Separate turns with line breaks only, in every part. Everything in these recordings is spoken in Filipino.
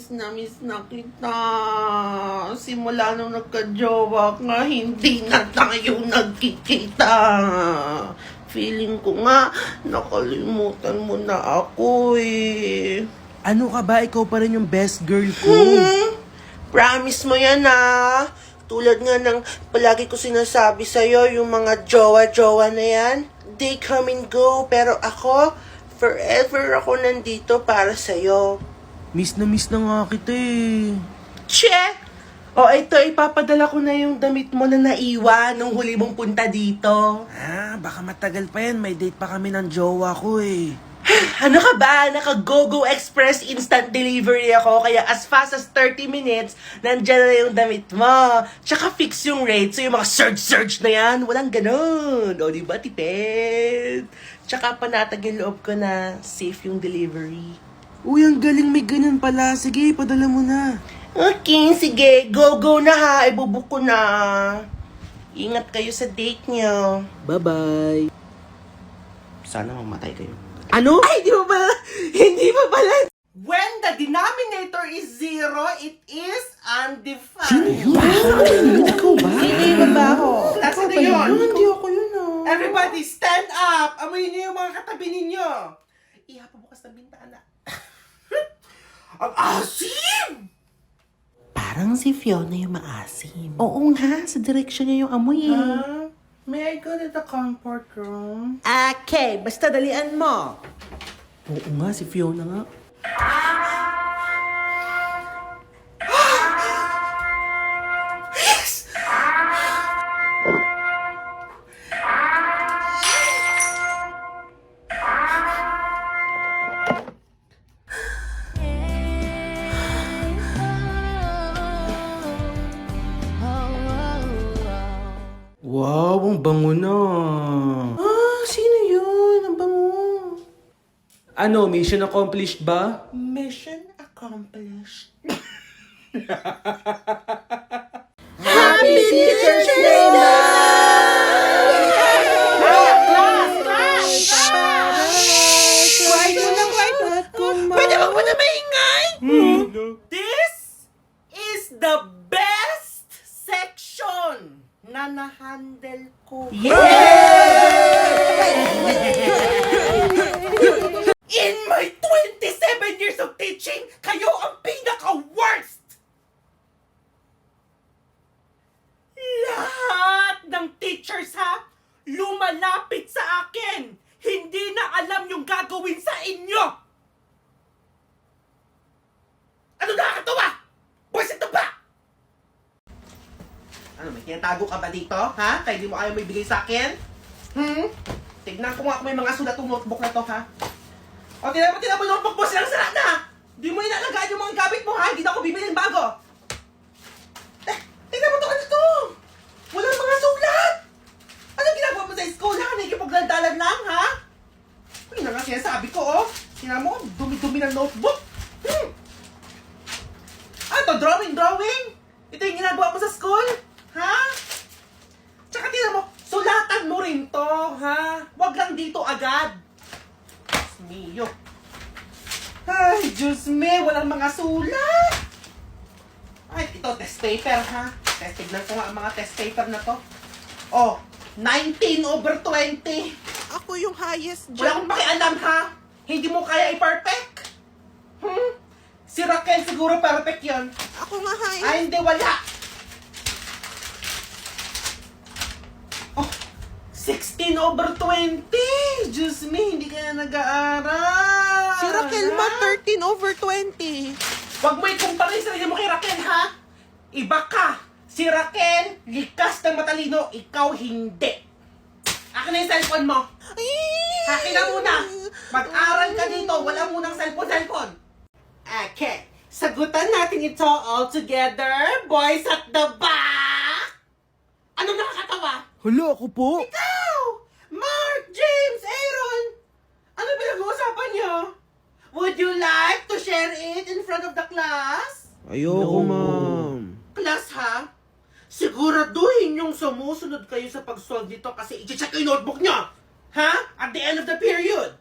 miss na kita. Simula nung nagka-jowa ka, hindi na tayo nagkikita. Feeling ko nga, nakalimutan mo na ako eh.
Ano ka ba? Ikaw pa rin yung best girl ko.
Promise mo yan ah. Tulad nga ng palagi ko sinasabi sa'yo, yung mga jowa-jowa na yan, they come and go. Pero ako, forever ako nandito para sa'yo.
Miss na nga kita eh.
Che! O ito, ipapadala ko na yung damit mo na naiwan nung huli mong punta dito.
Ah, baka matagal pa yan. May date pa kami ng jowa ko eh.
Ano ka ba? Naka-GoGo Express instant delivery ako. Kaya as fast as 30 minutes, nandyan na yung damit mo. Tsaka fix yung rate. So yung mga surge na yan, walang ganun. O diba, tipid? Tsaka panatag yung loob ko na safe yung delivery.
Uy, ang galing, may ganun pala. Sige, padala mo na.
Okay, sige. Go na ha. Ibubuk ko na. Ingat kayo sa date niyo.
Bye-bye.
Sana mamatay kayo.
Ano?
Ay, hindi pa pala. When the denominator is zero, it is undefined.
Ikaw ba?
Hindi ba ba ako? Klase na yun.
Hindi ako yun ah.
Everybody, stand up! Amoy niyo yung mga katabi ninyo. Iha pa bukas ng bintana. Ang asim!
Parang si Fiona yung maasim. Oo nga, sa direksyon niya yung amoy eh.
May I go to the comfort room?
Okay, basta dalian mo.
Oo nga, si Fiona nga. Wow, ang bango na.
Sino yun? Ang bango.
Ano, mission accomplished ba?
Mission accomplished.
Happy Teacher's Day!
Quiet mo na, quiet. Pwede ba po na maingay? This is the best section na na-handle ko. In my 27 years of teaching, kayo ang pinaka-worst! Lahat ng teachers ha, lumalapit sa akin. Hindi na alam yung gagawin sa inyo. Ano nakakatawa? Buwisit na ba? Ano, may tinatago ka ba dito? Ha? Kaya di mo ayaw may bigay sa akin? Tignan ko nga kung may mga sulat ng notebook na to, ha? O, tignan mo yung notebook mo, silang sara na! Di mo inalagaan yung mga gamit mo, ha? Hindi na ako bibili ng bago. Tignan mo to, ano to? Walang mga sulat! Anong ginagawa mo sa school, ha? Nakikipaglandalan lang, ha? Uy, na nga sinasabi ko, oh. Tignan mo, dumi-dumi ng notebook. Ano to, drawing? Ito yung ginagawa mo sa school? Ha? Tsaka tignan mo, sulatan mo rin to, ha? Wag lang dito agad. Diyos mio. Ay, Diyos me, walang mga sulat. Ay, ito, test paper, ha? Tignan ko nga ang mga test paper na to. Oh, 19/20.
Ako yung highest
Wala akong pakialam, ha? Hindi mo kaya i-perfect? Si Raquel siguro perfect yun.
Ako nga highest.
Ay, hindi, wala. Oh, 16/20. Diyos me, hindi ka na nag-aaral.
Si Raquel
ha?
ma 13/20.
Huwag mo ikumpara yung sarili mo kay Raquel, ha? Iba ka. Si Raquel, likas ng matalino. Ikaw, hindi. Akin na yung cellphone mo. Akin na muna. Mag-aral ka dito. Wala munang cellphone. Okay. Sagutan natin ito all together. Boys at the back. Anong nakakatawa?
Hala, ako po.
Ikaw! Mark, James, Aaron! Ano pinag-uusapan niyo? Would you like to share it in front of the class?
Ayoko,
No.
ma'am.
Class, ha? Siguraduhin yung sumusunod kayo sa pag-solve nito kasi i-check ko yung notebook nyo. Ha? At the end of the period.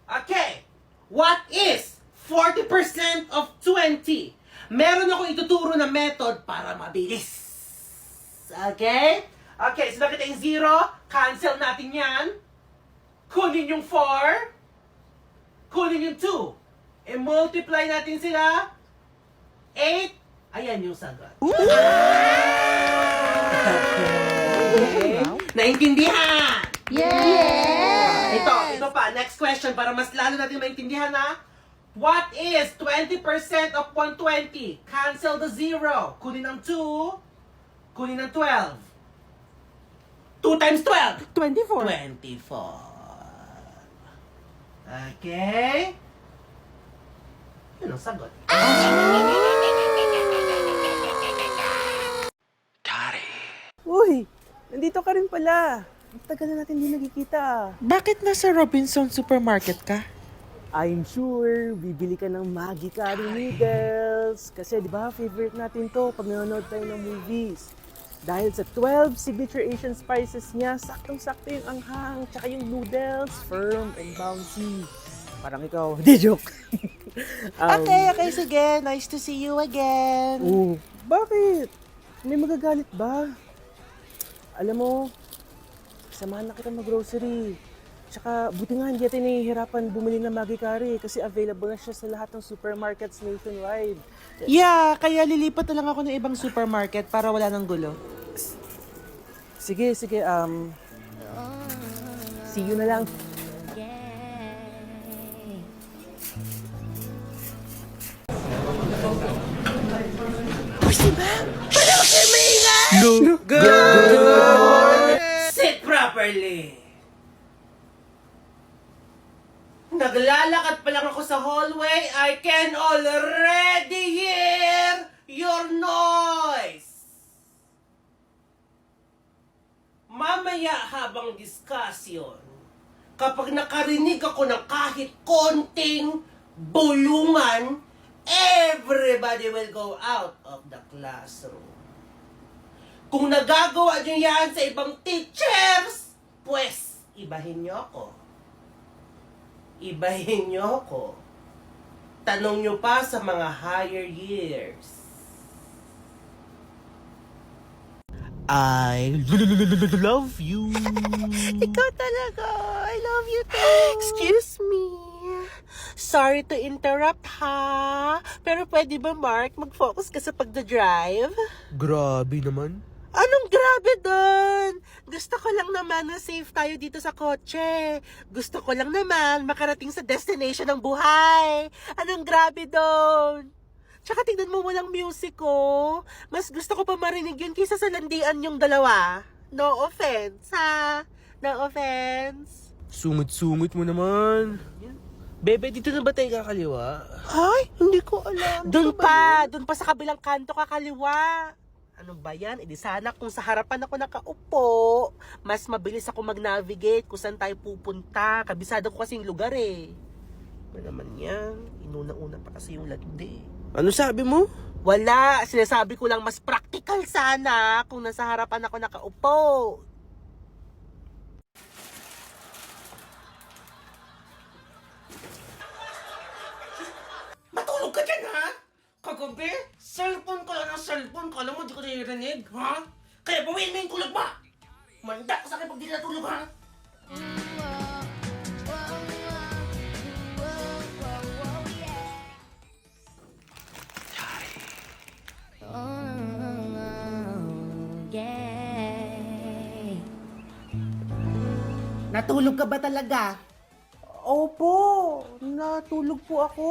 Okay. What is 40% of 20. Meron ako ituturo na method para mabilis. Okay? Okay, so nakita yung 0, cancel natin yan. Kunin yung 4, kunin yung 2. I-multiply natin sila. 8, ayan yung sagot. Okay. Naintindihan?
Yes!
Ito pa, next question para mas lalo natin maintindihan ha. What is 20% of 120? Cancel the 0. Kunin ang 2. Kunin ang 12. 2 times 12.
24.
24. Okay. Yun ang sagot.
Uy, nandito ka rin pala. Ang tagal na natin hindi nagkikita.
Bakit nasa Robinson Supermarket ka?
I'm sure, bibili ka ng Maggi Curry Noodles. Kasi di ba, favorite natin to pag nanonood tayo ng movies. Dahil sa 12 signature Asian spices niya, saktong-sakto yung anghang, tsaka yung noodles, firm and bouncy. Parang ikaw, di joke.
Okay, sige. Nice to see you again.
Oh, bakit? May magagalit ba? Alam mo, samahan na kita mag-grocery. Tsaka, buti nga hindi natin nahihirapan bumili ng Maggi Curry kasi available na siya sa lahat ng supermarkets nationwide.
Yeah, kaya lilipat na lang ako ng ibang supermarket para wala ng gulo.
Sige, see you na lang.
Sit properly. Naglalakad pa lang ako sa hallway, I can already hear your noise. Mamaya habang discussion, kapag nakarinig ako ng kahit konting bulungan, everybody will go out of the classroom. Kung nagagawa nyo yan sa ibang teachers, pues, ibahin nyo ako. Ibahin nyo ako. Tanong nyo pa sa mga higher years.
I love you. Ikaw talaga. I love you too. Excuse me. Sorry to interrupt ha. Pero pwede ba, Mark, mag-focus ka sa pagdadrive?
Grabe naman.
Anong grabe doon? Gusto ko lang naman na safe tayo dito sa kotse. Gusto ko lang naman makarating sa destination ng buhay. Anong grabe doon? Tsaka tignan mo walang music ko. Mas gusto ko pa marinig yun kaysa sa landian yung dalawa. No offense, ha? No offense.
Sungit-sungit mo naman. Bebe, dito na ba tayo kakaliwa?
Ay, hindi ko alam. Doon pa sa kabilang kanto kakaliwa. Ano ba yan? Di sana kung sa harapan ako nakaupo, mas mabilis ako mag-navigate kung saan tayo pupunta. Kabisado ko kasi yung lugar eh. Ano naman yan? Inuna-una pa kasi yung landi.
Ano sabi mo?
Wala. Sinasabi ko lang mas practical sana kung nasa harapan ako nakaupo.
Matulog ka dyan, ha? Kagabi, cellphone ka lang ng cellphone. Kala mo di ko naririnig, ha? Kaya bawiin mo yung tulog ba? Manda ka sa akin pag di natulog, ha?
Natulog ka ba talaga?
Opo, natulog po ako.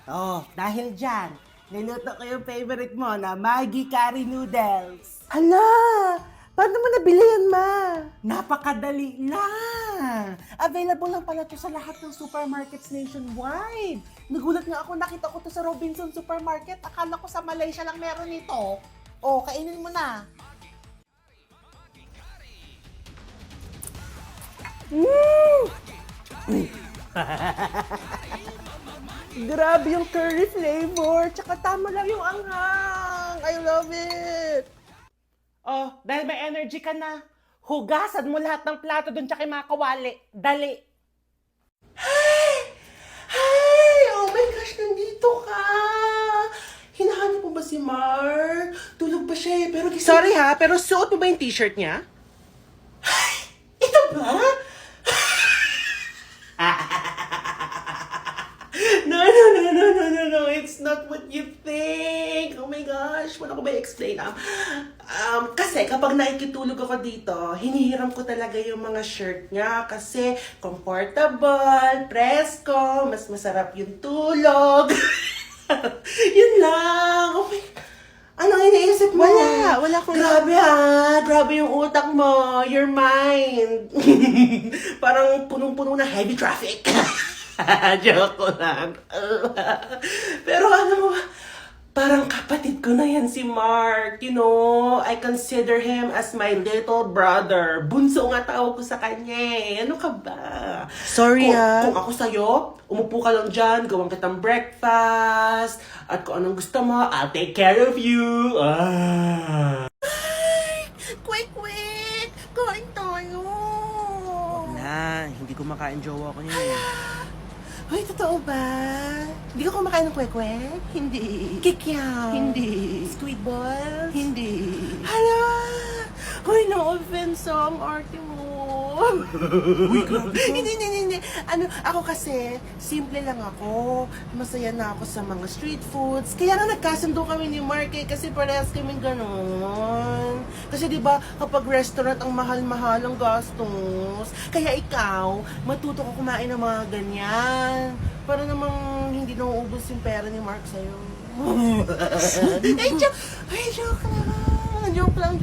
Oh, dahil dyan, niluto ko yung favorite mo na Maggi Curry Noodles.
Hala! Paano mo nabili yan, ma?
Napakadali lang! Available lang pala to sa lahat ng supermarkets nationwide. Nagulat nga ako, nakita ko to sa Robinson Supermarket. Akala ko sa Malaysia lang meron ito. Oh, kainin mo na.
Grabe yung curry flavor. Tsaka tama lang yung anghang. I love it.
Oh, dahil may energy ka na, hugasan mo lahat ng plato doon tsaka yung mga kawali. Dali! Ay! siya eh, pero gising.
Sorry ha, pero suot mo ba yung t-shirt niya?
Ito ba? No, it's not what you think. Oh my gosh, paano ko ba i-explain? Kasi kapag nakikitulog ako dito, hinihiram ko talaga yung mga shirt niya kasi comfortable, presko, mas masarap yung tulog. Yun lang. Oh my, anong iniisip mo?
Wala ko
Grabe grabe yung utak mo, your mind. Parang punong-puno na heavy traffic. Joke ko lang. Pero ano mo, parang kapatid ko na yan si Mark. You know, I consider him as my little brother. Bunso nga tawag ko sa kanya eh. Ano ka ba?
Sorry,
Kung ako sa'yo, umupo ka lang dyan, gawang kitang breakfast, at kung anong gusto mo, I'll take care of you.
Quick! Kain tayo!
Na, hindi ko makain jowa ko niya eh.
Hoy, totoo ba? Hindi ka kumakain ng kwek-kwek? Hindi. Kikiam?
Hindi.
Squid balls?
Hindi.
Hala! Hoy, no offense ang arte mo. Hindi. Ako kasi, simple lang ako. Masaya na ako sa mga street foods. Kaya nga nagkasundo kami ni Mark eh, kasi parehas kami ganon. Kasi di ba kapag restaurant ang mahal-mahal ang gastos. Kaya ikaw, matuto ka kumain ng mga ganyan. Para namang hindi nauubos yung pera ni Mark sa'yo. Joke lang.